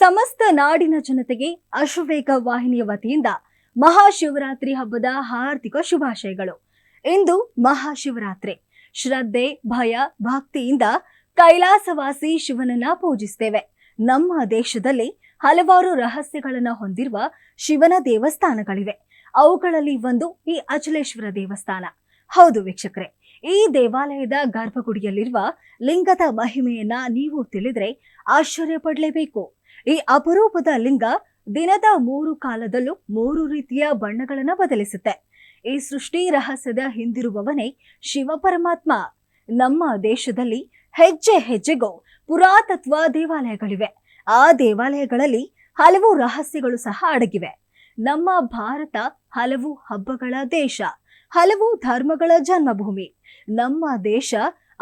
ಸಮಸ್ತ ನಾಡಿನ ಜನತೆಗೆ ಅಶ್ವವೇಗ ವಾಹಿನಿಯ ವತಿಯಿಂದ ಮಹಾಶಿವರಾತ್ರಿ ಹಬ್ಬದ ಹಾರ್ದಿಕ ಶುಭಾಶಯಗಳು. ಇಂದು ಮಹಾಶಿವರಾತ್ರಿ. ಶ್ರದ್ಧೆ, ಭಯ, ಭಕ್ತಿಯಿಂದ ಕೈಲಾಸವಾಸಿ ಶಿವನನ್ನ ಪೂಜಿಸುತ್ತೇವೆ. ನಮ್ಮ ದೇಶದಲ್ಲಿ ಹಲವಾರು ರಹಸ್ಯಗಳನ್ನು ಹೊಂದಿರುವ ಶಿವನ ದೇವಸ್ಥಾನಗಳಿವೆ. ಅವುಗಳಲ್ಲಿ ಒಂದು ಈ ಅಚಲೇಶ್ವರ ದೇವಸ್ಥಾನ. ಹೌದು ವೀಕ್ಷಕರೇ, ಈ ದೇವಾಲಯದ ಗರ್ಭಗುಡಿಯಲ್ಲಿರುವ ಲಿಂಗದ ಮಹಿಮೆಯನ್ನ ನೀವು ತಿಳಿದ್ರೆ ಆಶ್ಚರ್ಯ ಪಡಲೇಬೇಕು. ಈ ಅಪರೂಪದ ಲಿಂಗ ದಿನದ 3 ಕಾಲದಲ್ಲೂ 3 ರೀತಿಯ ಬಣ್ಣಗಳನ್ನು ಬದಲಿಸುತ್ತೆ. ಈ ಸೃಷ್ಟಿ ರಹಸ್ಯದ ಹಿಂದಿರುವವನೇ ಶಿವ ಪರಮಾತ್ಮ. ನಮ್ಮ ದೇಶದಲ್ಲಿ ಹೆಜ್ಜೆ ಹೆಜ್ಜೆಗೂ ಪುರಾತತ್ವ ದೇವಾಲಯಗಳಿವೆ. ಆ ದೇವಾಲಯಗಳಲ್ಲಿ ಹಲವು ರಹಸ್ಯಗಳು ಸಹ ಅಡಗಿವೆ. ನಮ್ಮ ಭಾರತ ಹಲವು ಹಬ್ಬಗಳ ದೇಶ, ಹಲವು ಧರ್ಮಗಳ ಜನ್ಮಭೂಮಿ. ನಮ್ಮ ದೇಶ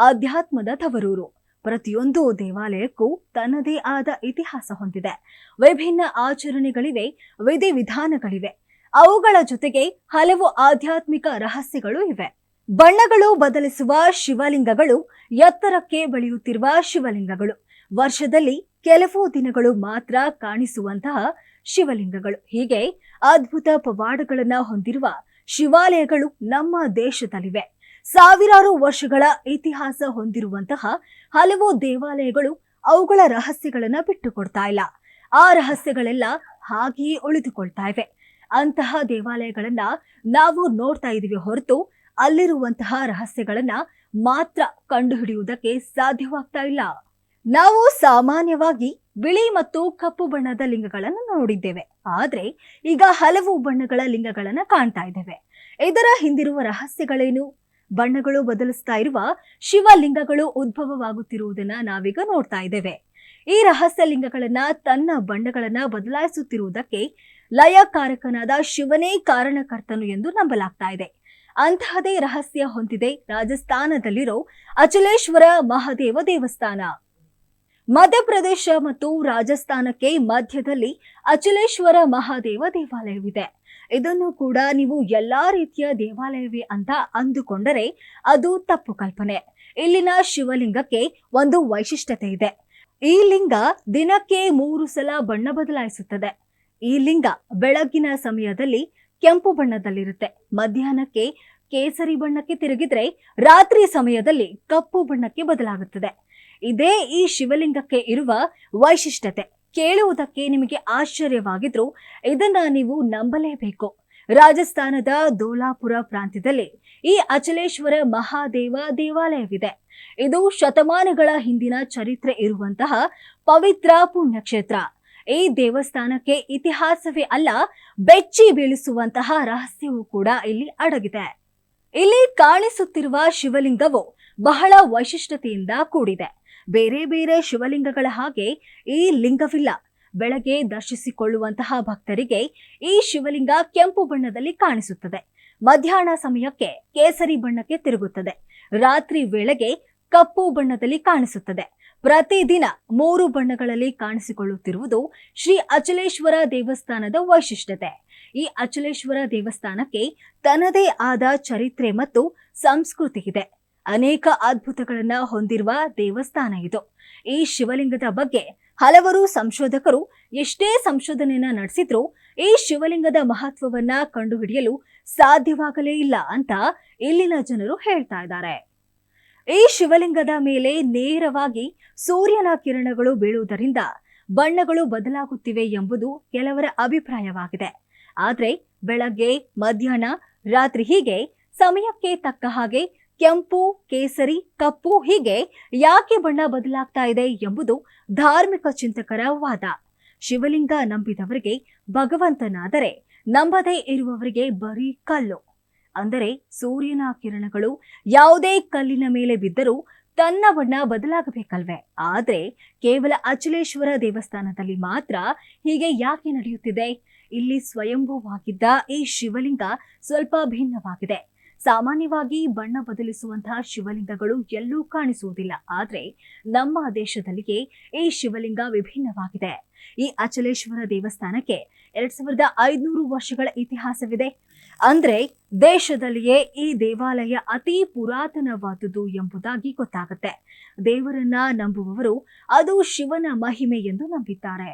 ಆಧ್ಯಾತ್ಮದ ತವರೂರು. ಪ್ರತಿಯೊಂದು ದೇವಾಲಯಕ್ಕೂ ತನ್ನದೇ ಆದ ಇತಿಹಾಸ ಹೊಂದಿದೆ. ವಿಭಿನ್ನ ಆಚರಣೆಗಳಿವೆ, ವಿಧಿವಿಧಾನಗಳಿವೆ. ಅವುಗಳ ಜೊತೆಗೆ ಹಲವು ಆಧ್ಯಾತ್ಮಿಕ ರಹಸ್ಯಗಳು ಇವೆ. ಬಣ್ಣಗಳು ಬದಲಿಸುವ ಶಿವಲಿಂಗಗಳು, ಎತ್ತರಕ್ಕೆ ಬೆಳೆಯುತ್ತಿರುವ ಶಿವಲಿಂಗಗಳು, ವರ್ಷದಲ್ಲಿ ಕೆಲವು ದಿನಗಳು ಮಾತ್ರ ಕಾಣಿಸುವಂತಹ ಶಿವಲಿಂಗಗಳು, ಹೀಗೆ ಅದ್ಭುತ ಪವಾಡಗಳನ್ನ ಹೊಂದಿರುವ ಶಿವಾಲಯಗಳು ನಮ್ಮ ದೇಶದಲ್ಲಿವೆ. ಸಾವಿರಾರು ವರ್ಷಗಳ ಇತಿಹಾಸ ಹೊಂದಿರುವಂತಹ ಹಲವು ದೇವಾಲಯಗಳು ಅವುಗಳ ರಹಸ್ಯಗಳನ್ನ ಬಿಟ್ಟುಕೊಡ್ತಾ ಇಲ್ಲ. ಆ ರಹಸ್ಯಗಳೆಲ್ಲ ಹಾಗೆಯೇ ಉಳಿದುಕೊಳ್ತಾ ಇವೆ. ಅಂತಹ ದೇವಾಲಯಗಳನ್ನ ನಾವು ನೋಡ್ತಾ ಇದೀವಿ ಹೊರತು ಅಲ್ಲಿರುವಂತಹ ರಹಸ್ಯಗಳನ್ನ ಮಾತ್ರ ಕಂಡುಹಿಡಿಯುವುದಕ್ಕೆ ಸಾಧ್ಯವಾಗ್ತಾ ಇಲ್ಲ. ನಾವು ಸಾಮಾನ್ಯವಾಗಿ ಬಿಳಿ ಮತ್ತು ಕಪ್ಪು ಬಣ್ಣದ ಲಿಂಗಗಳನ್ನು ನೋಡಿದ್ದೇವೆ. ಆದ್ರೆ ಈಗ ಹಲವು ಬಣ್ಣಗಳ ಲಿಂಗಗಳನ್ನ ಕಾಣ್ತಾ ಇದ್ದೇವೆ. ಇದರ ಹಿಂದಿರುವ ರಹಸ್ಯಗಳೇನು? ಬಣ್ಣಗಳು ಬದಲಿಸ್ತಾ ಇರುವ ಶಿವಲಿಂಗಗಳು ಉದ್ಭವವಾಗುತ್ತಿರುವುದನ್ನ ನಾವೀಗ ನೋಡ್ತಾ ಇದ್ದೇವೆ. ಈ ರಹಸ್ಯ ಲಿಂಗಗಳನ್ನ ತನ್ನ ಬಣ್ಣಗಳನ್ನ ಬದಲಾಯಿಸುತ್ತಿರುವುದಕ್ಕೆ ಲಯಕಾರಕನಾದ ಶಿವನೇ ಕಾರಣಕರ್ತನು ಎಂದು ನಂಬಲಾಗ್ತಾ ಇದೆ. ಅಂತಹದೇ ರಹಸ್ಯ ಹೊಂದಿದೆ ರಾಜಸ್ಥಾನದಲ್ಲಿರೋ ಅಚಲೇಶ್ವರ ಮಹಾದೇವ ದೇವಸ್ಥಾನ. ಮಧ್ಯಪ್ರದೇಶ ಮತ್ತು ರಾಜಸ್ಥಾನಕ್ಕೆ ಮಧ್ಯದಲ್ಲಿ ಅಚಲೇಶ್ವರ ಮಹಾದೇವ ದೇವಾಲಯವಿದೆ. ಇದನ್ನು ಕೂಡ ನೀವು ಎಲ್ಲಾ ರೀತಿಯ ದೇವಾಲಯವೇ ಅಂತ ಅಂದುಕೊಂಡರೆ ಅದು ತಪ್ಪು ಕಲ್ಪನೆ. ಇಲ್ಲಿನ ಶಿವಲಿಂಗಕ್ಕೆ ಒಂದು ವೈಶಿಷ್ಟ್ಯತೆ ಇದೆ. ಈ ಲಿಂಗ ದಿನಕ್ಕೆ 3 ಸಲ ಬಣ್ಣ ಬದಲಾಯಿಸುತ್ತದೆ. ಈ ಲಿಂಗ ಬೆಳಗಿನ ಸಮಯದಲ್ಲಿ ಕೆಂಪು ಬಣ್ಣದಲ್ಲಿರುತ್ತೆ, ಮಧ್ಯಾಹ್ನಕ್ಕೆ ಕೇಸರಿ ಬಣ್ಣಕ್ಕೆ ತಿರುಗಿದ್ರೆ ರಾತ್ರಿ ಸಮಯದಲ್ಲಿ ಕಪ್ಪು ಬಣ್ಣಕ್ಕೆ ಬದಲಾಗುತ್ತದೆ. ಇದೇ ಈ ಶಿವಲಿಂಗಕ್ಕೆ ಇರುವ ವೈಶಿಷ್ಟ್ಯತೆ. ಕೇಳುವುದಕ್ಕೆ ನಿಮಗೆ ಆಶ್ಚರ್ಯವಾಗಿದ್ರೂ ಇದನ್ನ ನೀವು ನಂಬಲೇಬೇಕು. ರಾಜಸ್ಥಾನದ ಧೋಲಾಪುರ ಪ್ರಾಂತ್ಯದಲ್ಲಿ ಈ ಅಚಲೇಶ್ವರ ಮಹಾದೇವ ದೇವಾಲಯವಿದೆ. ಇದು ಶತಮಾನಗಳ ಹಿಂದಿನ ಚರಿತ್ರೆ ಇರುವಂತಹ ಪವಿತ್ರ ಪುಣ್ಯಕ್ಷೇತ್ರ. ಈ ದೇವಸ್ಥಾನಕ್ಕೆ ಇತಿಹಾಸವೇ ಅಲ್ಲ, ಬೆಚ್ಚಿ ಬೀಳಿಸುವಂತಹ ರಹಸ್ಯವೂ ಕೂಡ ಇಲ್ಲಿ ಅಡಗಿದೆ. ಇಲ್ಲಿ ಕಾಣಿಸುತ್ತಿರುವ ಶಿವಲಿಂಗವು ಬಹಳ ವೈಶಿಷ್ಟ್ಯತೆಯಿಂದ ಕೂಡಿದೆ. ಬೇರೆ ಬೇರೆ ಶಿವಲಿಂಗಗಳ ಹಾಗೆ ಈ ಲಿಂಗವಿಲ್ಲ. ಬೆಳಗ್ಗೆ ದರ್ಶಿಸಿಕೊಳ್ಳುವಂತಹ ಭಕ್ತರಿಗೆ ಈ ಶಿವಲಿಂಗ ಕೆಂಪು ಬಣ್ಣದಲ್ಲಿ ಕಾಣಿಸುತ್ತದೆ, ಮಧ್ಯಾಹ್ನ ಸಮಯಕ್ಕೆ ಕೇಸರಿ ಬಣ್ಣಕ್ಕೆ ತಿರುಗುತ್ತದೆ, ರಾತ್ರಿ ವೇಳೆಗೆ ಕಪ್ಪು ಬಣ್ಣದಲ್ಲಿ ಕಾಣಿಸುತ್ತದೆ. ಪ್ರತಿದಿನ 3 ಬಣ್ಣಗಳಲ್ಲಿ ಕಾಣಿಸಿಕೊಳ್ಳುತ್ತಿರುವುದು ಶ್ರೀ ಅಚಲೇಶ್ವರ ದೇವಸ್ಥಾನದ ವೈಶಿಷ್ಟ್ಯತೆ. ಈ ಅಚಲೇಶ್ವರ ದೇವಸ್ಥಾನಕ್ಕೆ ತನ್ನದೇ ಆದ ಚರಿತ್ರೆ ಮತ್ತು ಸಂಸ್ಕೃತಿ ಇದೆ. ಅನೇಕ ಅದ್ಭುತಗಳನ್ನ ಹೊಂದಿರುವ ದೇವಸ್ಥಾನ ಇದು. ಈ ಶಿವಲಿಂಗದ ಬಗ್ಗೆ ಹಲವರು ಸಂಶೋಧಕರು ಎಷ್ಟೇ ಸಂಶೋಧನೆಯನ್ನ ನಡೆಸಿದ್ರೂ ಈ ಶಿವಲಿಂಗದ ಮಹತ್ವವನ್ನ ಕಂಡುಹಿಡಿಯಲು ಸಾಧ್ಯವಾಗಲೇ ಇಲ್ಲ ಅಂತ ಇಲ್ಲಿನ ಜನರು ಹೇಳ್ತಾ ಇದ್ದಾರೆ. ಈ ಶಿವಲಿಂಗದ ಮೇಲೆ ನೇರವಾಗಿ ಸೂರ್ಯನ ಕಿರಣಗಳು ಬೀಳುವುದರಿಂದ ಬಣ್ಣಗಳು ಬದಲಾಗುತ್ತಿವೆ ಎಂಬುದು ಕೆಲವರ ಅಭಿಪ್ರಾಯವಾಗಿದೆ. ಆದ್ರೆ ಬೆಳಗ್ಗೆ, ಮಧ್ಯಾಹ್ನ, ರಾತ್ರಿ ಹೀಗೆ ಸಮಯಕ್ಕೆ ತಕ್ಕ ಹಾಗೆ ಕೆಂಪು, ಕೇಸರಿ, ಕಪ್ಪು ಹೀಗೆ ಯಾಕೆ ಬಣ್ಣ ಬದಲಾಗ್ತಾ ಇದೆ ಎಂಬುದು ಧಾರ್ಮಿಕ ಚಿಂತಕರ ವಾದ. ಶಿವಲಿಂಗ ನಂಬಿದವರಿಗೆ ಭಗವಂತನಾದರೆ, ನಂಬದೇ ಇರುವವರಿಗೆ ಬರೀ ಕಲ್ಲು. ಅಂದರೆ ಸೂರ್ಯನ ಕಿರಣಗಳು ಯಾವುದೇ ಕಲ್ಲಿನ ಮೇಲೆ ಬಿದ್ದರೂ ತನ್ನ ಬಣ್ಣ ಬದಲಾಗಬೇಕಲ್ವೇ? ಆದ್ರೆ ಕೇವಲ ಅಚಲೇಶ್ವರ ದೇವಸ್ಥಾನದಲ್ಲಿ ಮಾತ್ರ ಹೀಗೆ ಯಾಕೆ ನಡೆಯುತ್ತಿದೆ? ಇಲ್ಲಿ ಸ್ವಯಂಭೂವಾಗಿದ್ದ ಈ ಶಿವಲಿಂಗ ಸ್ವಲ್ಪ ಭಿನ್ನವಾಗಿದೆ. ಸಾಮಾನ್ಯವಾಗಿ ಬಣ್ಣ ಬದಲಿಸುವಂತಹ ಶಿವಲಿಂಗಗಳು ಎಲ್ಲೂ ಕಾಣಿಸುವುದಿಲ್ಲ. ಆದ್ರೆ ನಮ್ಮ ದೇಶದಲ್ಲಿಯೇ ಈ ಶಿವಲಿಂಗ ವಿಭಿನ್ನವಾಗಿದೆ. ಈ ಅಚಲೇಶ್ವರ ದೇವಸ್ಥಾನಕ್ಕೆ 2500 ವರ್ಷಗಳ ಇತಿಹಾಸವಿದೆ. ಅಂದ್ರೆ ದೇಶದಲ್ಲಿಯೇ ಈ ದೇವಾಲಯ ಅತಿ ಪುರಾತನವಾದುದು ಎಂಬುದಾಗಿ ಗೊತ್ತಾಗುತ್ತೆ. ದೇವರನ್ನ ನಂಬುವವರು ಅದು ಶಿವನ ಮಹಿಮೆ ಎಂದು ನಂಬಿದ್ದಾರೆ.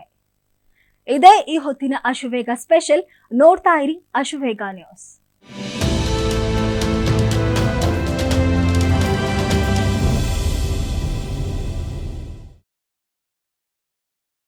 ಇದೇ ಈ ಹೊತ್ತಿನ ಅಶ್ವವೇಗ ಸ್ಪೆಷಲ್. ನೋಡ್ತಾ ಇರಿ ಅಶ್ವವೇಗ ನ್ಯೂಸ್.